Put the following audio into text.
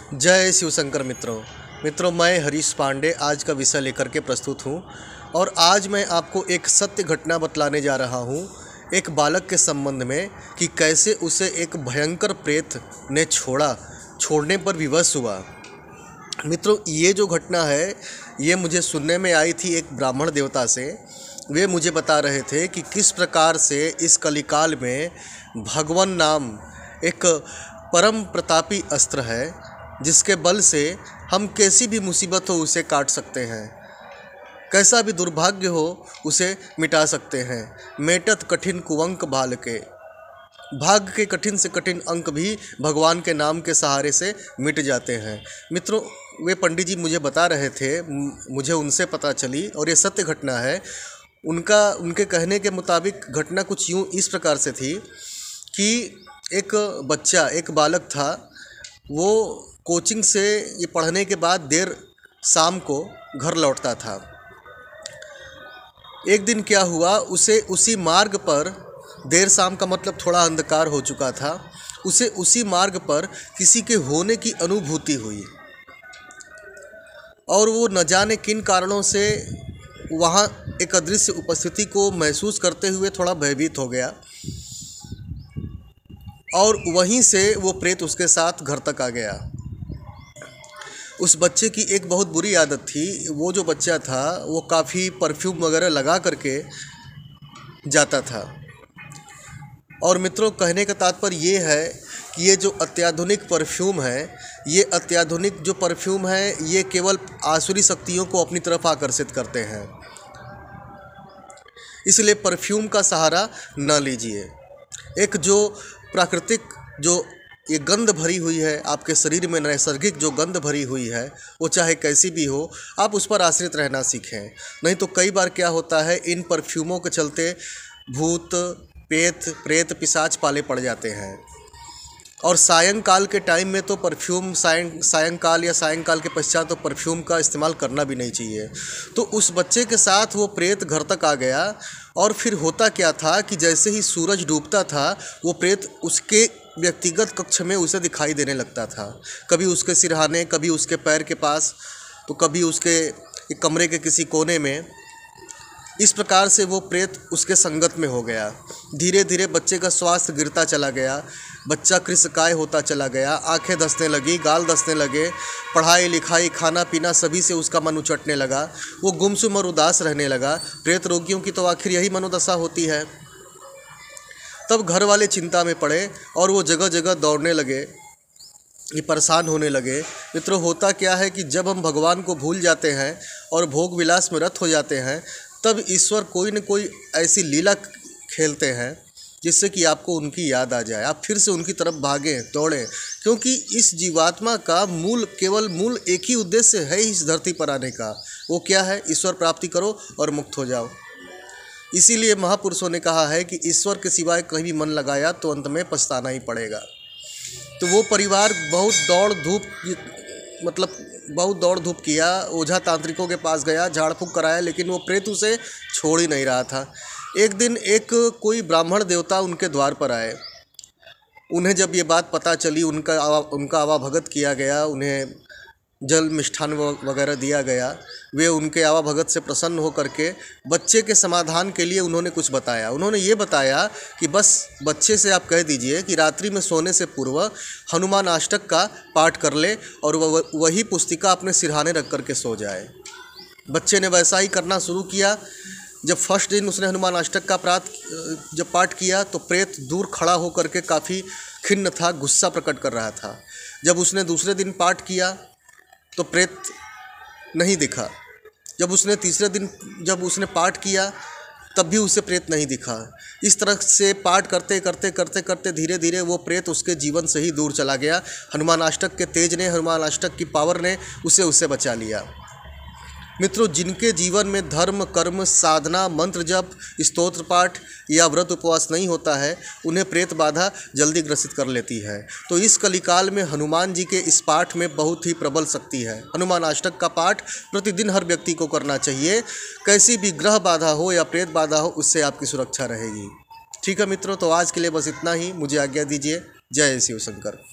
जय शिवशंकर मित्रों मैं हरीश पांडे आज का विषय लेकर के प्रस्तुत हूँ। और आज मैं आपको एक सत्य घटना बतलाने जा रहा हूँ एक बालक के संबंध में कि कैसे उसे एक भयंकर प्रेत ने छोड़ने पर विवश हुआ। मित्रों, ये जो घटना है ये मुझे सुनने में आई थी एक ब्राह्मण देवता से। वे मुझे बता रहे थे कि किस प्रकार से इस कलिकाल में भगवान नाम एक परम प्रतापी अस्त्र है जिसके बल से हम कैसी भी मुसीबत हो उसे काट सकते हैं, कैसा भी दुर्भाग्य हो उसे मिटा सकते हैं। मेटत कठिन कुअंक भाल के, भाग्य के कठिन से कठिन अंक भी भगवान के नाम के सहारे से मिट जाते हैं। मित्रों, वे पंडित जी मुझे बता रहे थे, मुझे उनसे पता चली और ये सत्य घटना है। उनके कहने के मुताबिक घटना कुछ यूँ इस प्रकार से थी कि एक बालक था। वो कोचिंग से ये पढ़ने के बाद देर शाम को घर लौटता था। एक दिन क्या हुआ, उसे उसी मार्ग पर, देर शाम का मतलब थोड़ा अंधकार हो चुका था, उसे उसी मार्ग पर किसी के होने की अनुभूति हुई और वो न जाने किन कारणों से वहाँ एक अदृश्य उपस्थिति को महसूस करते हुए थोड़ा भयभीत हो गया और वहीं से वो प्रेत उसके साथ घर तक आ गया। उस बच्चे की एक बहुत बुरी आदत थी। वो जो बच्चा था वो काफ़ी परफ्यूम वगैरह लगा करके जाता था। और मित्रों, कहने का तात्पर्य ये है कि ये जो अत्याधुनिक परफ्यूम है, ये केवल आसुरी शक्तियों को अपनी तरफ आकर्षित करते हैं। इसलिए परफ्यूम का सहारा न लीजिए। एक जो प्राकृतिक जो ये गंध भरी हुई है आपके शरीर में, नैसर्गिक जो गंध भरी हुई है, वो चाहे कैसी भी हो, आप उस पर आश्रित रहना सीखें। नहीं तो कई बार क्या होता है, इन परफ्यूमों के चलते भूत प्रेत पिशाच पाले पड़ जाते हैं। और सायंकाल के टाइम में तो परफ्यूम, सायंकाल या सायंकाल के पश्चात तो परफ्यूम का इस्तेमाल करना भी नहीं चाहिए। तो उस बच्चे के साथ वो प्रेत घर तक आ गया और फिर होता क्या था कि जैसे ही सूरज डूबता था वो प्रेत उसके व्यक्तिगत कक्ष में उसे दिखाई देने लगता था। कभी उसके सिरहाने, कभी उसके पैर के पास, तो कभी उसके कमरे के किसी कोने में। इस प्रकार से वो प्रेत उसके संगत में हो गया। धीरे धीरे बच्चे का स्वास्थ्य गिरता चला गया, बच्चा कृशकाय होता चला गया, आंखें धंसने लगी, गाल धंसने लगे, पढ़ाई लिखाई खाना पीना सभी से उसका मन उचटने लगा। वो गुमसुम और उदास रहने लगा। प्रेत रोगियों की तो आखिर यही मनोदशा होती है। तब घर वाले चिंता में पड़े और वो जगह जगह दौड़ने लगे, ये परेशान होने लगे। मित्रों, होता क्या है कि जब हम भगवान को भूल जाते हैं और भोग विलास में रत हो जाते हैं, तब ईश्वर कोई न कोई ऐसी लीला खेलते हैं जिससे कि आपको उनकी याद आ जाए, आप फिर से उनकी तरफ भागें, दौड़ें। क्योंकि इस जीवात्मा का केवल मूल एक ही उद्देश्य है इस धरती पर आने का। वो क्या है? ईश्वर प्राप्ति करो और मुक्त हो जाओ। इसीलिए महापुरुषों ने कहा है कि ईश्वर के सिवाय कहीं भी मन लगाया तो अंत में पछताना ही पड़ेगा। तो वो परिवार बहुत दौड़ धूप किया, ओझा तांत्रिकों के पास गया, झाड़ फूँक कराया, लेकिन वो प्रेत उसे छोड़ ही नहीं रहा था। एक दिन कोई ब्राह्मण देवता उनके द्वार पर आए। उन्हें जब ये बात पता चली, उनका आवाभगत किया गया, उन्हें जल मिष्ठान वगैरह दिया गया। वे उनके आवाभगत से प्रसन्न होकर के बच्चे के समाधान के लिए उन्होंने कुछ बताया। उन्होंने ये बताया कि बस बच्चे से आप कह दीजिए कि रात्रि में सोने से पूर्व हनुमान अष्टक का पाठ कर ले और वही पुस्तिका अपने सिरहाने रख करके सो जाए। बच्चे ने वैसा ही करना शुरू किया। जब फर्स्ट दिन उसने हनुमान अष्टक का जब पाठ किया तो प्रेत दूर खड़ा होकर के काफ़ी खिन्न था, गुस्सा प्रकट कर रहा था। जब उसने दूसरे दिन पाठ किया तो प्रेत नहीं दिखा। जब उसने तीसरे दिन जब उसने पाठ किया तब भी उसे प्रेत नहीं दिखा। इस तरह से पाठ करते धीरे धीरे वो प्रेत उसके जीवन से ही दूर चला गया। हनुमान अष्टक के तेज ने, हनुमान अष्टक की पावर ने उससे बचा लिया। मित्रों, जिनके जीवन में धर्म, कर्म, साधना, मंत्र जप, स्तोत्र पाठ या व्रत उपवास नहीं होता है, उन्हें प्रेत बाधा जल्दी ग्रसित कर लेती है। तो इस कलिकाल में हनुमान जी के इस पाठ में बहुत ही प्रबल शक्ति है। हनुमान अष्टक का पाठ प्रतिदिन हर व्यक्ति को करना चाहिए। कैसी भी ग्रह बाधा हो या प्रेत बाधा हो, उससे आपकी सुरक्षा रहेगी। ठीक है मित्रों, तो आज के लिए बस इतना ही। मुझे आज्ञा दीजिए। जय शिव शंकर।